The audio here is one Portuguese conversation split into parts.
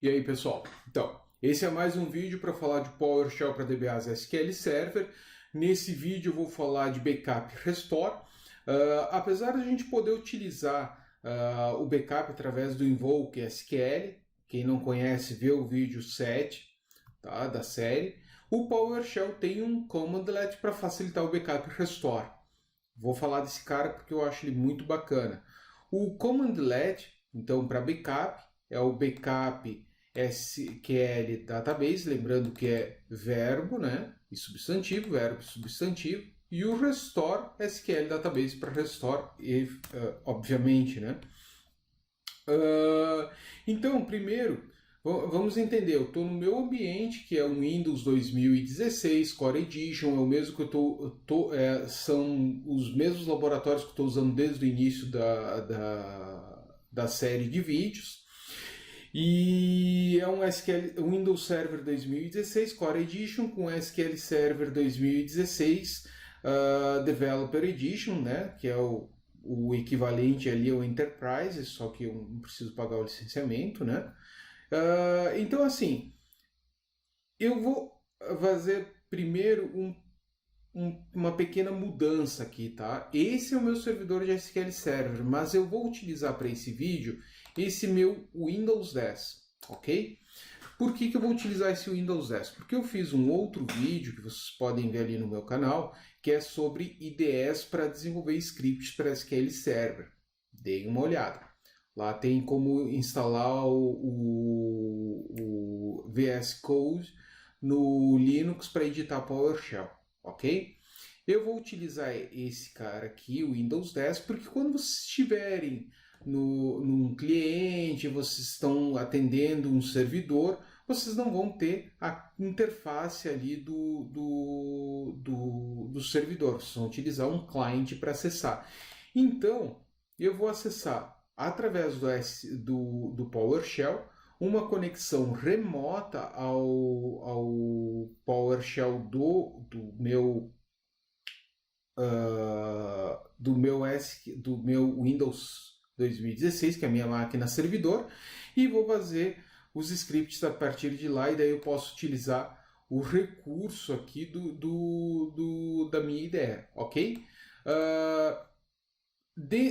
E aí, pessoal? Então, esse é mais um vídeo para falar de PowerShell para DBAs SQL Server. Nesse vídeo eu vou falar de backup e restore. Apesar de a gente poder utilizar o backup através do Invoke SQL, quem não conhece, vê o vídeo 7, tá, da série. O PowerShell tem um commandlet para facilitar o backup e restore. Vou falar desse cara porque eu acho ele muito bacana. O commandlet, então, para backup, é o backup SQL Database, lembrando que é verbo, né, e substantivo, e o Restore SQL Database para restore, obviamente, né. Então, primeiro, vamos entender, eu estou no meu ambiente, que é um Windows 2016 Core Edition, é o mesmo que são os mesmos laboratórios que eu estou usando desde o início da série de vídeos. E é um Windows Server 2016 Core Edition com SQL Server 2016 Developer Edition, né, que é o equivalente ali ao Enterprise, só que eu não preciso pagar o licenciamento, né? Então, assim, eu vou fazer primeiro uma pequena mudança aqui, tá? Esse é o meu servidor de SQL Server, mas eu vou utilizar para esse vídeo esse meu Windows 10, ok? Por que eu vou utilizar esse Windows 10? Porque eu fiz um outro vídeo que vocês podem ver ali no meu canal, que é sobre IDEs para desenvolver scripts para SQL Server. Deem uma olhada. Lá tem como instalar o VS Code no Linux para editar PowerShell, ok? Eu vou utilizar esse cara aqui, o Windows 10, porque quando vocês estiverem num cliente, vocês estão atendendo um servidor, vocês não vão ter a interface ali do servidor, vocês vão utilizar um cliente para acessar. Então, eu vou acessar através do PowerShell uma conexão remota ao PowerShell do meu Windows 2016, que é a minha máquina servidor, e vou fazer os scripts a partir de lá, e daí eu posso utilizar o recurso aqui da minha IDE, ok?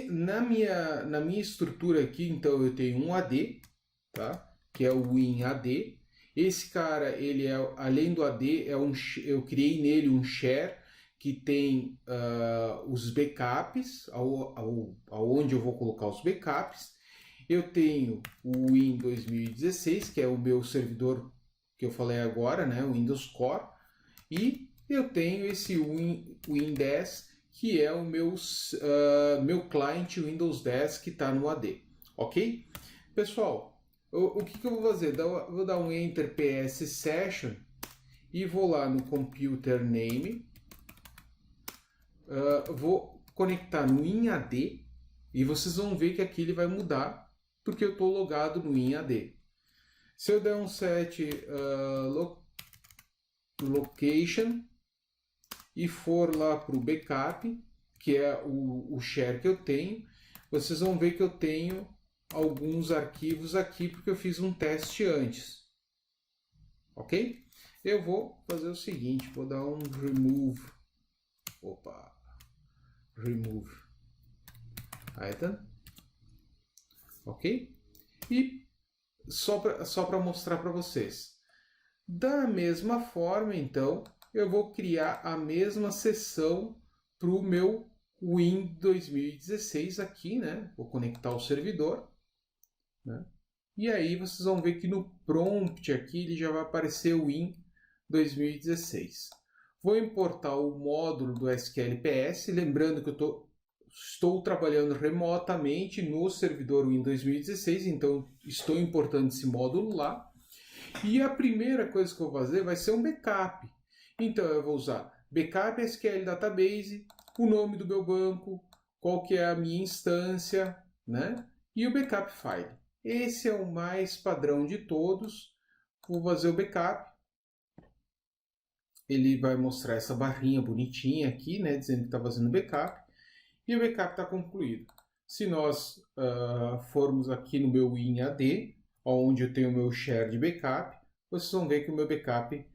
Na minha estrutura aqui, então, eu tenho um AD, tá? Que é o WinAD. Esse cara, ele é, além do AD, eu criei nele um share que tem os backups, aonde eu vou colocar os backups. Eu tenho o Win 2016, que é o meu servidor que eu falei agora, né, o Windows Core, e eu tenho esse Win 10, que é o meu cliente Windows 10 que está no AD, ok? Pessoal, o que eu vou fazer? Vou dar um Enter PS Session e vou lá no Computer Name, vou conectar no InAD e vocês vão ver que aqui ele vai mudar porque eu estou logado no InAD. Se eu der um set location e for lá para o backup, que é o share que eu tenho, vocês vão ver que eu tenho alguns arquivos aqui porque eu fiz um teste antes, ok? Eu vou fazer o seguinte, vou dar um remove item, ok? E só para mostrar para vocês. Da mesma forma, então, eu vou criar a mesma sessão para o meu Win 2016 aqui, né? Vou conectar o servidor, né? E aí vocês vão ver que no prompt aqui ele já vai aparecer o Win 2016. Vou importar o módulo do SQLPS, lembrando que eu estou trabalhando remotamente no servidor Win 2016, então estou importando esse módulo lá. E a primeira coisa que eu vou fazer vai ser um backup. Então eu vou usar backup SQL Database, o nome do meu banco, qual que é a minha instância, né? E o backup file. Esse é o mais padrão de todos. Vou fazer o backup. Ele vai mostrar essa barrinha bonitinha aqui, né? Dizendo que está fazendo backup. E o backup está concluído. Se nós formos aqui no meu WinAD, onde eu tenho o meu share de backup, vocês vão ver que o meu backup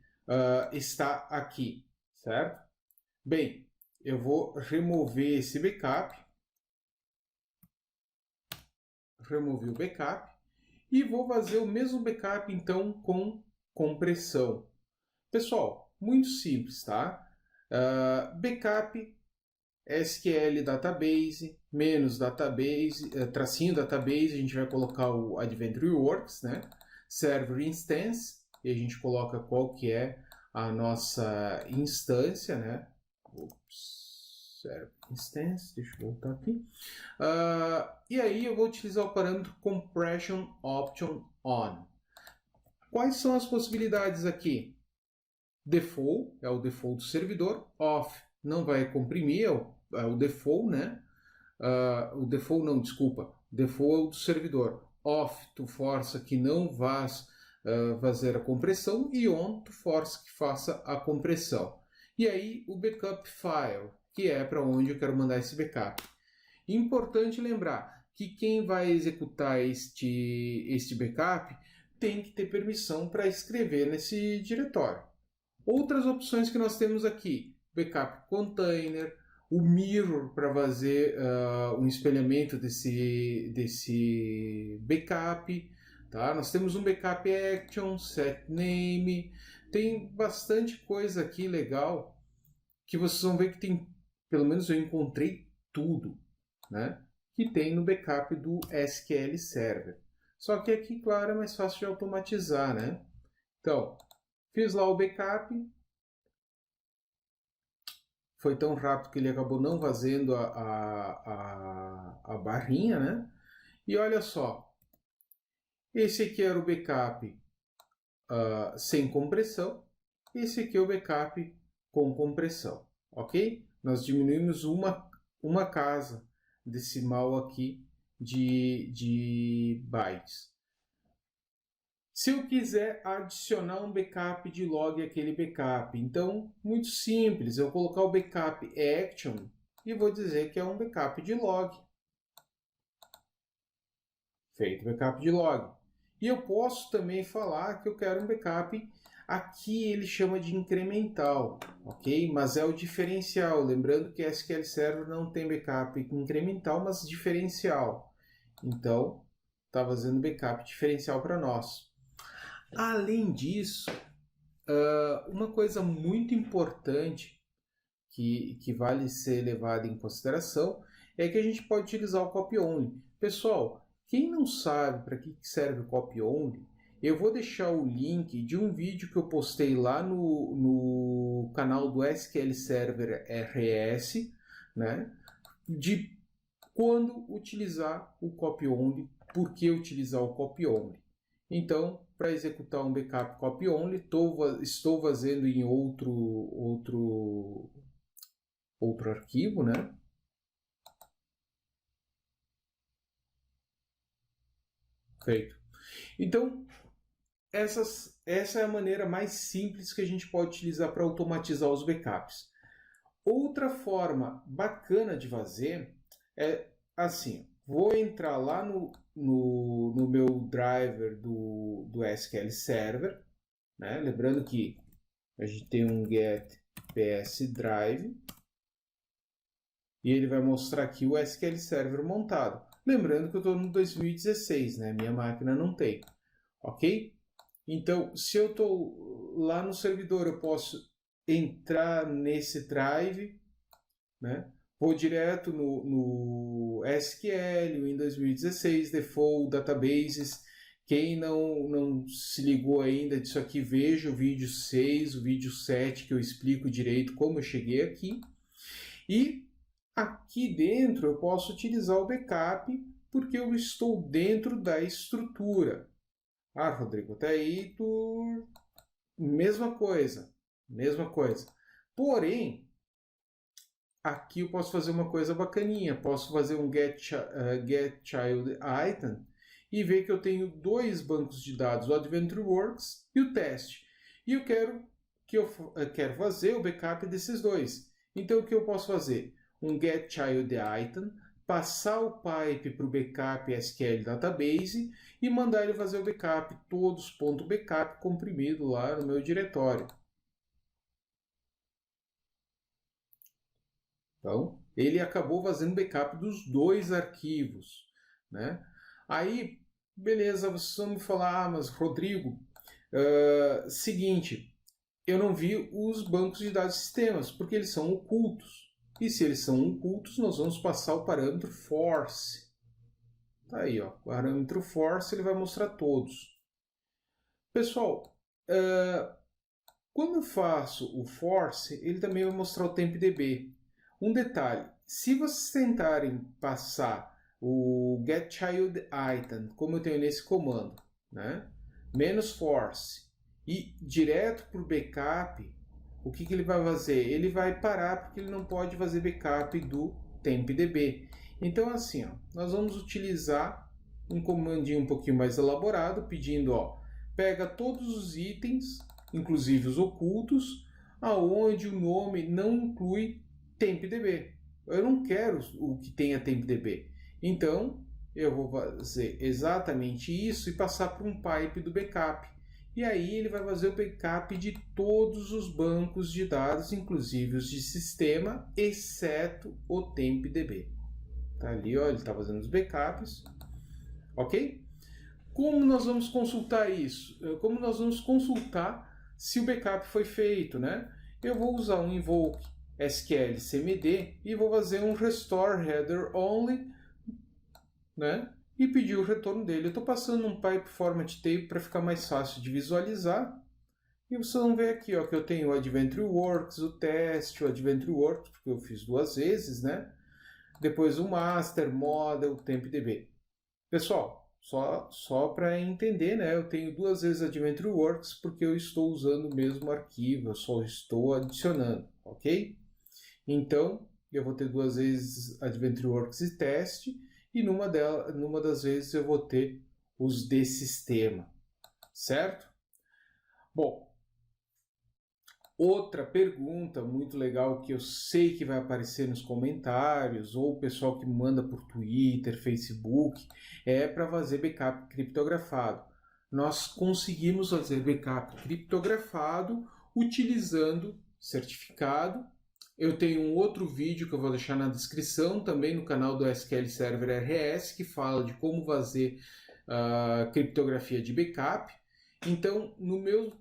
está aqui, certo? Bem, eu vou remover esse backup, remover o backup, e vou fazer o mesmo backup então com compressão. Pessoal, muito simples, tá? Backup SQL Database, menos database, tracinho database, a gente vai colocar o Adventure Works, né? Server Instance, e a gente coloca qual que é a nossa instância, né? Ops, Server Instance, deixa eu voltar aqui. E aí eu vou utilizar o parâmetro Compression Option On. Quais são as possibilidades aqui? Default, é o default do servidor. Off, não vai comprimir, é o default, né? O default não, desculpa. Default é o do servidor. Off, tu força que não vás fazer a compressão. E on, tu força que faça a compressão. E aí o backup file, que é para onde eu quero mandar esse backup. Importante lembrar que quem vai executar este backup tem que ter permissão para escrever nesse diretório. Outras opções que nós temos aqui, backup container, o mirror para fazer um espelhamento desse backup. Tá? Nós temos um backup action, set name, tem bastante coisa aqui legal que vocês vão ver que tem, pelo menos eu encontrei tudo, né? Que tem no backup do SQL Server. Só que aqui, claro, é mais fácil de automatizar, né? Então, fiz lá o backup. Foi tão rápido que ele acabou não fazendo a barrinha, né? E olha só, esse aqui era o backup sem compressão, esse aqui é o backup com compressão, ok? Nós diminuímos uma casa decimal aqui de bytes. Se eu quiser adicionar um backup de log àquele backup, então, muito simples, eu vou colocar o backup action e vou dizer que é um backup de log. Feito backup de log. E eu posso também falar que eu quero um backup, aqui ele chama de incremental, ok? Mas é o diferencial, lembrando que SQL Server não tem backup incremental, mas diferencial. Então, está fazendo backup diferencial para nós. Além disso, uma coisa muito importante que vale ser levada em consideração é que a gente pode utilizar o copy-only. Pessoal, quem não sabe para que serve o copy-only, eu vou deixar o link de um vídeo que eu postei lá no canal do SQL Server RS, né, de quando utilizar o copy-only, por que utilizar o copy-only. Então, para executar um backup copy-only, estou fazendo em outro arquivo, né? Feito. Então, essa é a maneira mais simples que a gente pode utilizar para automatizar os backups. Outra forma bacana de fazer é assim, vou entrar lá no meu driver do SQL Server, né? Lembrando que a gente tem um get ps drive e ele vai mostrar aqui o SQL Server montado. Lembrando que eu estou no 2016, né? Minha máquina não tem, ok? Então, se eu estou lá no servidor, eu posso entrar nesse drive, né? Vou direto no SQL, em 2016, Default, Databases. Quem não se ligou ainda disso aqui, veja o vídeo 6, o vídeo 7, que eu explico direito como eu cheguei aqui. E aqui dentro eu posso utilizar o backup, porque eu estou dentro da estrutura. Ah, Rodrigo, até aí tu... Mesma coisa. Porém, aqui eu posso fazer uma coisa bacaninha. Posso fazer um get child item e ver que eu tenho dois bancos de dados, o Adventure Works e o teste. E eu quero fazer o backup desses dois. Então, o que eu posso fazer? Um get child item, passar o pipe para o backup SQL Database e mandar ele fazer o backup todos.backup comprimido lá no meu diretório. Então, ele acabou fazendo backup dos dois arquivos, né? Aí, beleza, vocês vão me falar, mas Rodrigo, seguinte, eu não vi os bancos de dados sistemas, porque eles são ocultos. E se eles são ocultos, nós vamos passar o parâmetro force. Tá aí, ó, o parâmetro force ele vai mostrar todos. Pessoal, quando eu faço o force, ele também vai mostrar o tempdb. Um detalhe, se vocês tentarem passar o getChildItem, como eu tenho nesse comando, né, -force, e direto para o backup, o que ele vai fazer? Ele vai parar porque ele não pode fazer backup do tempdb. Então assim, ó, nós vamos utilizar um comandinho um pouquinho mais elaborado, pedindo, ó, pega todos os itens, inclusive os ocultos, aonde o nome não inclui tempdb. Eu não quero o que tenha tempdb. Então, eu vou fazer exatamente isso e passar para um pipe do backup. E aí ele vai fazer o backup de todos os bancos de dados, inclusive os de sistema, exceto o tempdb. Tá ali, ó, ele está fazendo os backups. Ok? Como nós vamos consultar isso? Como nós vamos consultar se o backup foi feito, né? Eu vou usar um invoke SQL CMD e vou fazer um restore header only, né? E pedir o retorno dele. Eu estou passando um pipe format table para ficar mais fácil de visualizar. E vocês vão ver aqui, ó, que eu tenho o Adventure Works, o teste, o Adventure Works, porque eu fiz 2 vezes, né? Depois o master, model, tempdb. Pessoal, só para entender, né? Eu tenho 2 vezes Adventure Works porque eu estou usando o mesmo arquivo, eu só estou adicionando, ok? Então, eu vou ter 2 vezes Adventure Works e teste, e numa das vezes eu vou ter os de sistema, certo? Bom, outra pergunta muito legal que eu sei que vai aparecer nos comentários, ou o pessoal que manda por Twitter, Facebook, é para fazer backup criptografado. Nós conseguimos fazer backup criptografado utilizando certificado. Eu tenho um outro vídeo que eu vou deixar na descrição, também no canal do SQL Server RS, que fala de como fazer criptografia de backup. Então, no meu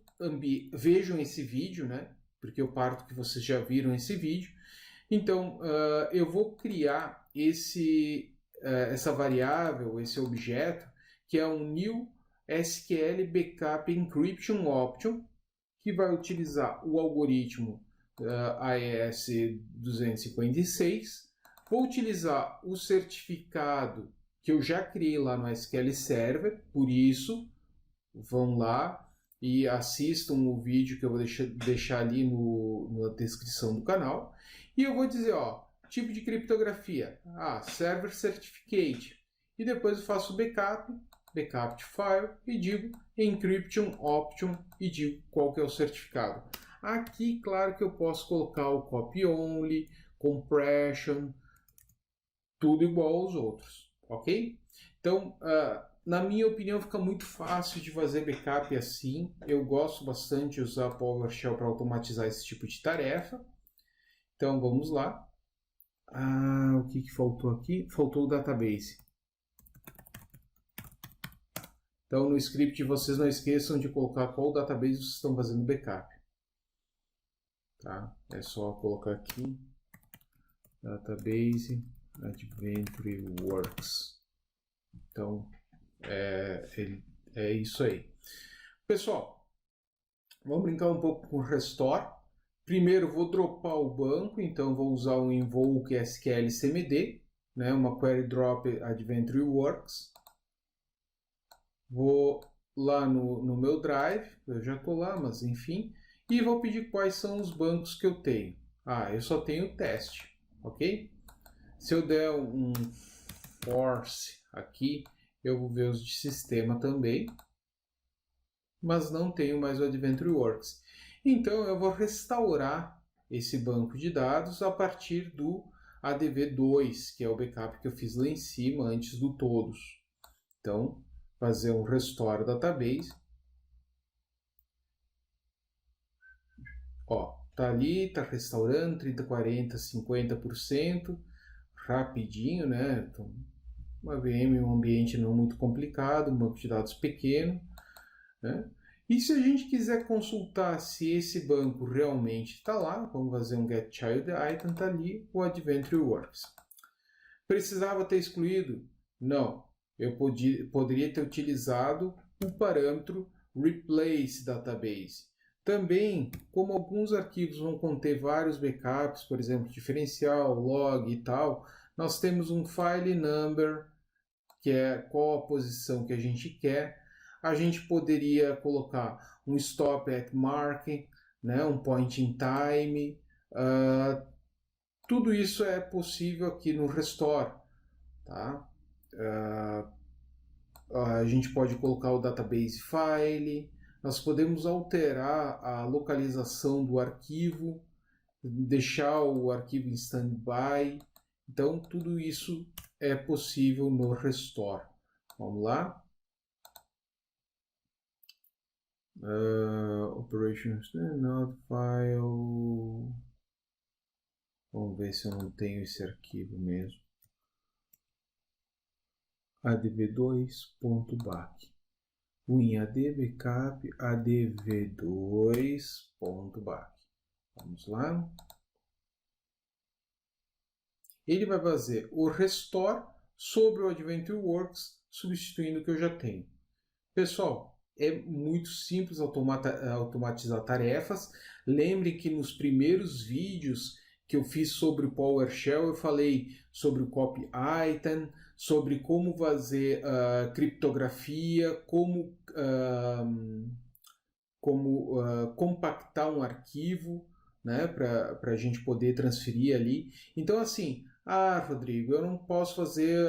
vejam esse vídeo, né? Porque eu parto que vocês já viram esse vídeo. Então, eu vou criar essa variável, esse objeto, que é um new SQL Backup Encryption Option, que vai utilizar o algoritmo AES 256. Vou utilizar o certificado que eu já criei lá no SQL Server, por isso, vão lá e assistam o vídeo que eu vou deixar ali na descrição do canal. E eu vou dizer, ó, tipo de criptografia, Server Certificate. E depois eu faço backup de file e digo Encryption Option e digo qual que é o certificado. Aqui, claro que eu posso colocar o copy only, compression, tudo igual aos outros, ok? Então, na minha opinião, fica muito fácil de fazer backup assim. Eu gosto bastante de usar PowerShell para automatizar esse tipo de tarefa. Então, vamos lá. O que faltou aqui? Faltou o database. Então, no script, vocês não esqueçam de colocar qual database vocês estão fazendo backup. Tá? É só colocar aqui, database, Adventure Works. Então, é isso aí. Pessoal, vamos brincar um pouco com o restore. Primeiro, vou dropar o banco, então vou usar o invoke SQL CMD, né, uma query drop Adventure Works. Vou lá no meu drive, eu já estou lá, mas enfim, e vou pedir quais são os bancos que eu tenho. Eu só tenho teste, ok? Se eu der um force aqui, eu vou ver os de sistema também, mas não tenho mais o Adventure Works. Então eu vou restaurar esse banco de dados a partir do ADV2, que é o backup que eu fiz lá em cima antes do todos. Então, fazer um restore database. Ó, tá ali, tá restaurando 30, 40, 50%, rapidinho, né? Então, uma VM, um ambiente não muito complicado, um banco de dados pequeno, né? E se a gente quiser consultar se esse banco realmente está lá, vamos fazer um get child item, está ali o Adventure Works. Precisava ter excluído? Não. Eu poderia ter utilizado o parâmetro replace database. Também, como alguns arquivos vão conter vários backups, por exemplo, diferencial, log e tal, nós temos um file number, que é qual a posição que a gente quer. A gente poderia colocar um stop at marking, né, um point in time. Tudo isso é possível aqui no Restore. Tá? A gente pode colocar o database file, nós podemos alterar a localização do arquivo, deixar o arquivo em standby. Então, tudo isso é possível no Restore. Vamos lá. Operations not file. Vamos ver se eu não tenho esse arquivo mesmo. adv2.back. WinAD backup adv2.back. Vamos lá. Ele vai fazer o restore sobre o Adventure Works, substituindo o que eu já tenho. Pessoal, é muito simples automatizar tarefas. Lembre que nos primeiros vídeos que eu fiz sobre o PowerShell, eu falei sobre o copy item, sobre como fazer criptografia, como compactar um arquivo, né, para a gente poder transferir ali. Então, assim, Rodrigo, eu não posso fazer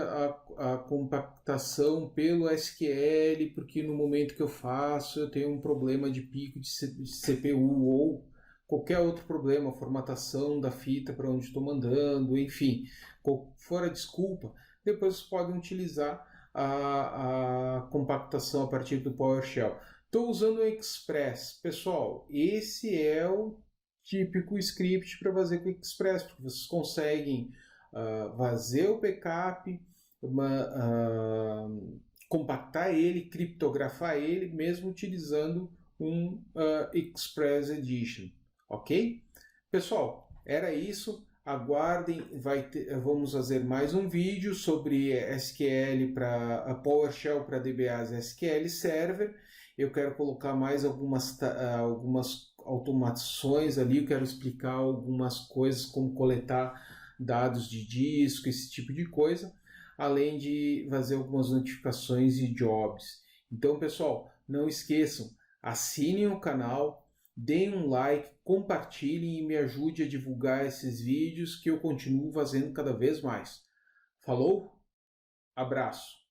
a compactação pelo SQL porque no momento que eu faço eu tenho um problema de pico de CPU ou qualquer outro problema, formatação da fita para onde estou mandando, enfim, fora desculpa, depois vocês podem utilizar a compactação a partir do PowerShell. Estou usando o Express. Pessoal, esse é o típico script para fazer com o Express, porque vocês conseguem fazer o backup, compactar ele, criptografar ele, mesmo utilizando um Express Edition. Ok? Pessoal, era isso. Aguardem, vamos fazer mais um vídeo sobre SQL para PowerShell para DBAs SQL Server. Eu quero colocar mais algumas automações ali, eu quero explicar algumas coisas, como coletar dados de disco, esse tipo de coisa, além de fazer algumas notificações e jobs. Então, pessoal, não esqueçam, assinem o canal, deem um like, compartilhem e me ajude a divulgar esses vídeos que eu continuo fazendo cada vez mais. Falou? Abraço!